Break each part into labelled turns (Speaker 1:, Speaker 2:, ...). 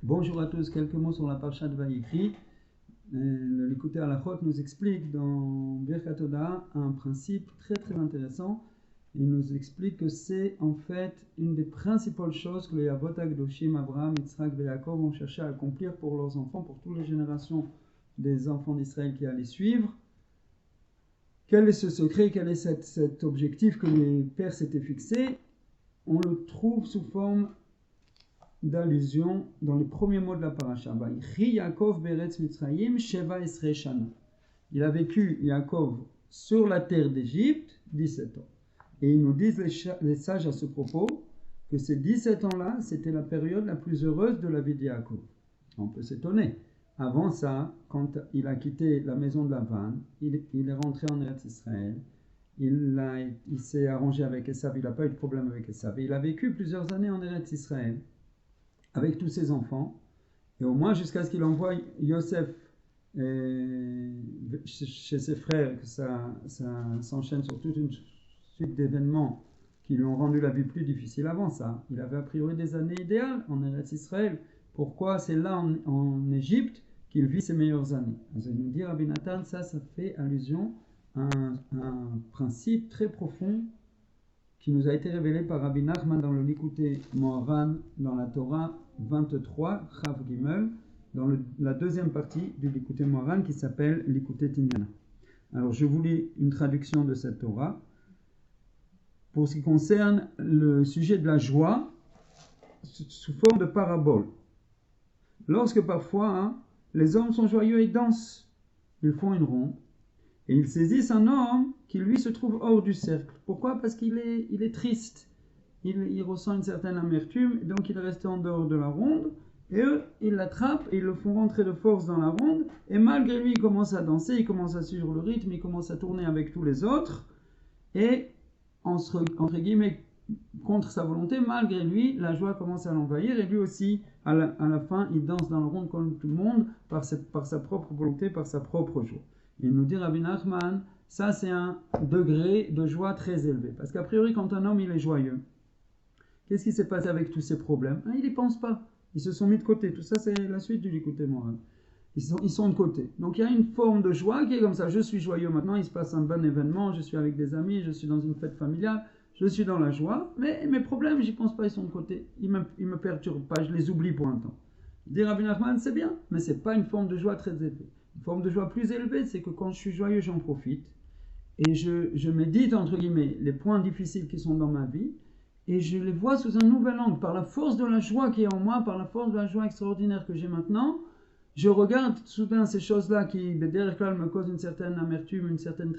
Speaker 1: Bonjour à tous, quelques mots sur la Parashat Vayikri. Le Likutei Halachot nous explique dans Birkat Hoda'ah un principe très très intéressant. Il nous explique que c'est en fait une des principales choses que les Avot HaKadoshim, Abraham, Yitzhak et Yaakov vont chercher à accomplir pour leurs enfants, pour toutes les générations des enfants d'Israël qui allaient suivre. Quel est ce secret, quel est cet objectif que les pères s'étaient fixés? On le trouve sous forme d'allusion dans les premiers mots de la paracha. Vayikri Yaakov be'eretz Mitzrayim sheva esrei shana. Il a vécu, Yaakov, sur la terre d'Égypte 17 ans. Et ils nous disent les sages à ce propos que ces 17 ans-là, c'était la période la plus heureuse de la vie de Yaakov. On peut s'étonner. Avant ça, quand il a quitté la maison de Lavan, il est rentré en Eretz Israël. Il s'est arrangé avec Esav, il n'a pas eu de problème avec Esav. Il a vécu plusieurs années en Eretz Israël avec tous ses enfants, et au moins jusqu'à ce qu'il envoie Yosef chez ses frères, que ça s'enchaîne sur toute une suite d'événements qui lui ont rendu la vie plus difficile avant ça. Il avait a priori des années idéales en Eretz Israël. Pourquoi c'est là en Égypte qu'il vit ses meilleures années? Vous allez nous dire, Rabbi Nathan, ça fait allusion à un principe très profond qui nous a été révélé par Rabbi Nachman dans le Likutei Moharan, dans la Torah 23, Chav Gimel, dans la deuxième partie du Likutei Moharan qui s'appelle Likutei Tinyana. Alors je vous lis une traduction de cette Torah. Pour ce qui concerne le sujet de la joie, sous forme de parabole. Lorsque parfois, les hommes sont joyeux et dansent, ils font une ronde, et ils saisissent un homme qui lui se trouve hors du cercle. Pourquoi? Parce qu'il est triste, il ressent une certaine amertume, donc il reste en dehors de la ronde, et eux, ils l'attrapent et ils le font rentrer de force dans la ronde, et malgré lui, il commence à danser, il commence à suivre le rythme, il commence à tourner avec tous les autres, et entre guillemets, contre sa volonté, malgré lui, la joie commence à l'envahir, et lui aussi, à la fin, il danse dans la ronde comme tout le monde, par sa propre volonté, par sa propre joie. Il nous dit, Rabbi Nachman, ça c'est un degré de joie très élevé. Parce qu'a priori, quand un homme il est joyeux, qu'est-ce qui s'est passé avec tous ces problèmes? Il n'y pense pas. Ils se sont mis de côté. Tout ça, c'est la suite du Likutei Moharan. Ils sont de côté. Donc il y a une forme de joie qui est comme ça. Je suis joyeux maintenant, il se passe un bon événement, je suis avec des amis, je suis dans une fête familiale, je suis dans la joie, mais mes problèmes, j'y pense pas, ils sont de côté. Ils me perturbent pas, je les oublie pour un temps. Dit Rabbi Nachman, c'est bien, mais c'est pas une forme de joie très élevée. Une forme de joie plus élevée, c'est que quand je suis joyeux, j'en profite. Et je médite, entre guillemets, les points difficiles qui sont dans ma vie, et je les vois sous un nouvel angle, par la force de la joie qui est en moi, par la force de la joie extraordinaire que j'ai maintenant. Je regarde soudain ces choses-là qui, derrière là, me causent une certaine amertume, une certaine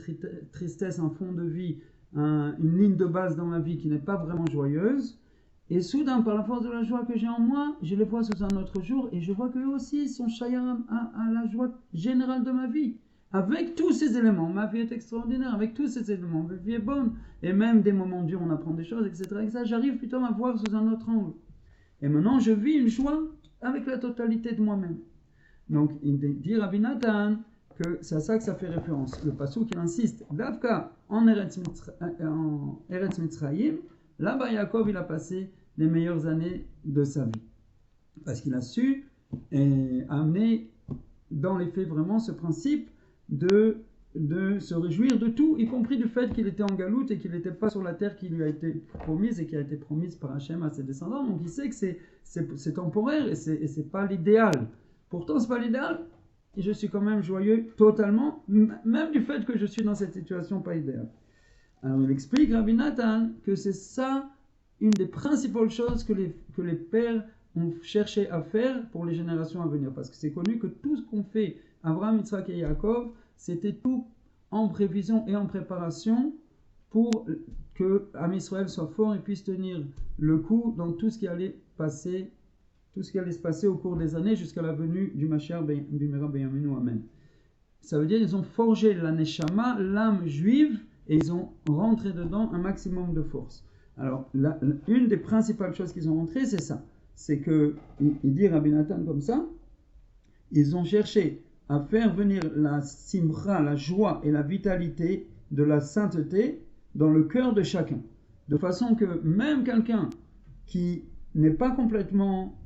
Speaker 1: tristesse, un fond de vie, une ligne de base dans ma vie qui n'est pas vraiment joyeuse. Et soudain, par la force de la joie que j'ai en moi, je les vois sous un autre jour et je vois qu'eux aussi sont chayars à la joie générale de ma vie. Avec tous ces éléments, ma vie est extraordinaire, avec tous ces éléments, ma vie est bonne. Et même des moments durs, on apprend des choses, etc. Et ça, j'arrive plutôt à voir sous un autre angle. Et maintenant, je vis une joie avec la totalité de moi-même. Donc, il dit Rabbi Nathan que c'est à ça que ça fait référence. Le passouk, il insiste. Davka, en Eretz Mitzrayim, là-bas, Yaakov, il a passé les meilleures années de sa vie. Parce qu'il a su amener dans les faits vraiment ce principe de se réjouir de tout, y compris du fait qu'il était en galoute et qu'il n'était pas sur la terre qui lui a été promise et qui a été promise par Hachem à ses descendants. Donc, il sait que c'est temporaire et c'est pas l'idéal. Pourtant, ce n'est pas l'idéal, et je suis quand même joyeux totalement, même du fait que je suis dans cette situation pas idéale. Alors, il explique, Rabbi Nathan, que c'est ça, une des principales choses que les pères ont cherché à faire pour les générations à venir. Parce que c'est connu que tout ce qu'on fait, Abraham, Yitzhak et Yaakov, c'était tout en prévision et en préparation pour que Am Israël soit fort et puisse tenir le coup dans tout ce qui allait passer, tout ce qui allait se passer au cours des années jusqu'à la venue du Mashiach Bimera B'Yameinu. Amen. Ça veut dire qu'ils ont forgé la Neshama, l'âme juive, et ils ont rentré dedans un maximum de force. Alors, une des principales choses qu'ils ont rentré, c'est ça. C'est que, il dit Rabbi Nathan comme ça, ils ont cherché à faire venir la simra, la joie et la vitalité de la sainteté dans le cœur de chacun. De façon que même quelqu'un qui n'est pas complètement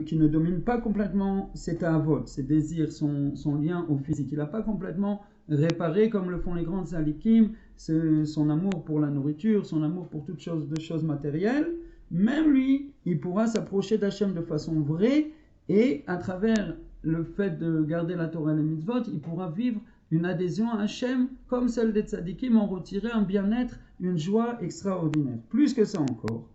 Speaker 1: qui ne domine pas complètement ses ta'avot, ses désirs, son lien au physique. Il n'a pas complètement réparé comme le font les grandes salikim, son amour pour la nourriture, son amour pour toutes choses matérielles. Même lui, il pourra s'approcher d'Hachem de façon vraie et à travers le fait de garder la Torah et les mitzvot, il pourra vivre une adhésion à Hachem comme celle des tzadikim, en retirer un bien-être, une joie extraordinaire. Plus que ça encore,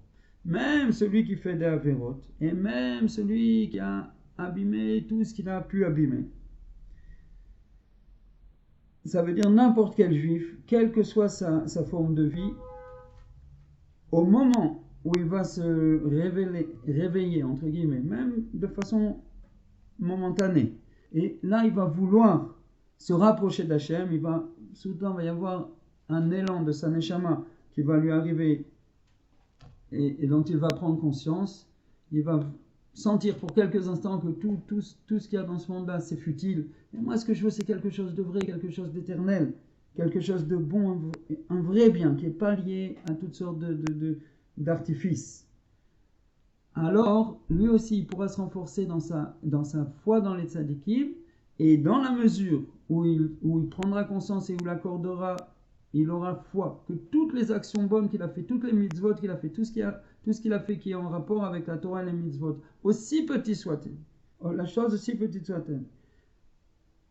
Speaker 1: même celui qui fait des avérotes et même celui qui a abîmé tout ce qu'il a pu abîmer, ça veut dire n'importe quel juif, quelle que soit sa forme de vie, au moment où il va se réveiller, entre guillemets, même de façon momentanée, et là il va vouloir se rapprocher d'Hachem, soudain va y avoir un élan de sa neshama qui va lui arriver et dont il va prendre conscience. Il va sentir pour quelques instants que tout ce qu'il y a dans ce monde-là, c'est futile. Et moi, ce que je veux, c'est quelque chose de vrai, quelque chose d'éternel, quelque chose de bon, un vrai bien qui n'est pas lié à toutes sortes d'artifices. Alors, lui aussi, il pourra se renforcer dans sa foi dans les tzadikim, et dans la mesure où il prendra conscience et où il aura foi que toutes les actions bonnes qu'il a fait, toutes les mitzvot qu'il a fait, tout ce qu'il a fait qui est en rapport avec la Torah et les mitzvot, aussi petit soit-elle, la chose aussi petite soit-elle,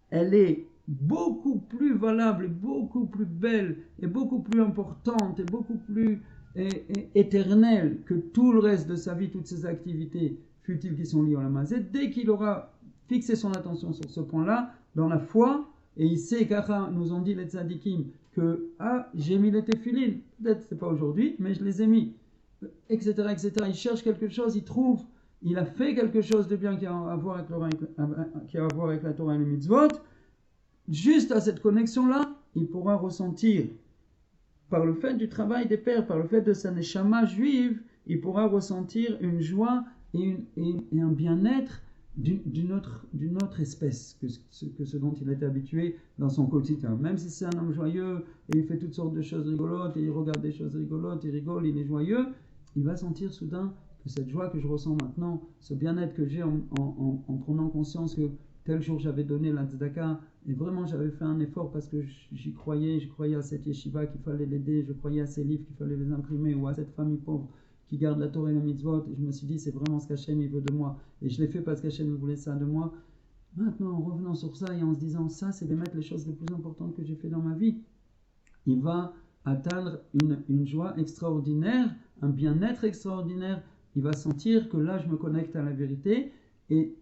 Speaker 1: elle est beaucoup plus valable, et beaucoup plus belle, et beaucoup plus importante, et beaucoup plus éternelle que tout le reste de sa vie, toutes ses activités futiles qui sont liées à la mazet. Dès qu'il aura fixé son attention sur ce point-là, dans la foi, et il sait, car nous ont dit les tzadikim, que j'ai mis les téphilines, peut-être c'est pas aujourd'hui, mais je les ai mis, etc., etc. Il cherche quelque chose, il trouve, il a fait quelque chose de bien qui a à voir avec la Torah et les mitzvot. Juste à cette connexion-là, il pourra ressentir, par le fait du travail des pères, par le fait de sa neshama juive, il pourra ressentir une joie et un bien-être d'une autre espèce que ce dont il est habitué dans son quotidien. Même si c'est un homme joyeux et il fait toutes sortes de choses rigolotes et il regarde des choses rigolotes, il rigole, il est joyeux, il va sentir soudain que cette joie que je ressens maintenant, ce bien-être que j'ai en prenant conscience que tel jour j'avais donné la tzedaka et vraiment j'avais fait un effort parce que j'y croyais, je croyais à cette yeshiva qu'il fallait l'aider, je croyais à ces livres qu'il fallait les imprimer, ou à cette famille pauvre qui garde la Torah et la mitzvot, et je me suis dit c'est vraiment ce qu'Hachem il veut de moi, et je l'ai fait parce qu'Hachem voulait ça de moi. Maintenant, en revenant sur ça et en se disant ça c'est de mettre les choses les plus importantes que j'ai fait dans ma vie, il va atteindre une joie extraordinaire, un bien-être extraordinaire. Il va sentir que là je me connecte à la vérité, et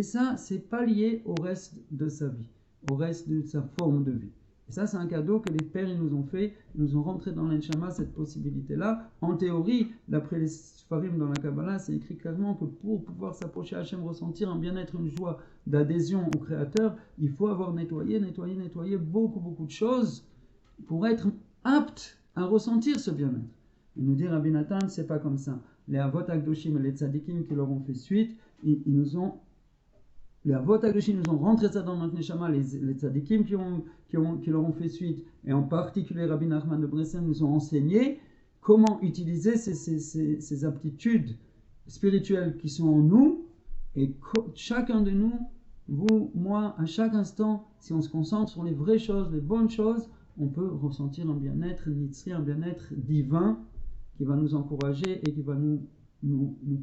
Speaker 1: ça c'est pas lié au reste de sa vie, au reste de sa forme de vie. Et ça, c'est un cadeau que les pères ils nous ont fait. Ils nous ont rentré dans l'Enshama cette possibilité-là. En théorie, d'après les Sfarim dans la Kabbalah, c'est écrit clairement que pour pouvoir s'approcher à Hachem, ressentir un bien-être, une joie d'adhésion au Créateur, il faut avoir nettoyé beaucoup de choses pour être apte à ressentir ce bien-être. Il nous dit Rabbi Nathan, c'est pas comme ça. Les Avot Akdoshim et les Tzadikim qui leur ont fait suite, les Avot Akdoshim nous ont rentré ça dans notre Neshama, les Tzadikim qui leur ont fait suite, et en particulier Rabbi Nachman de Bressan nous ont enseigné comment utiliser ces aptitudes spirituelles qui sont en nous, et chacun de nous, vous, moi, à chaque instant, si on se concentre sur les vraies choses, les bonnes choses, on peut ressentir un bien-être nitzri, un bien-être divin qui va nous encourager et qui va nous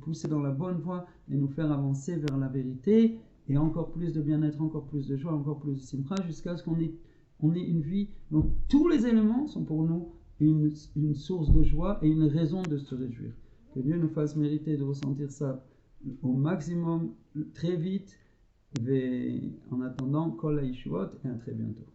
Speaker 1: pousser dans la bonne voie et nous faire avancer vers la vérité, et encore plus de bien-être, encore plus de joie, encore plus de simcha, jusqu'à ce qu'on ait une vie. Donc tous les éléments sont pour nous une source de joie et une raison de se réjouir. Que Dieu nous fasse mériter de ressentir ça au maximum, très vite. Et en attendant, Kol HaYeshuot, et à très bientôt.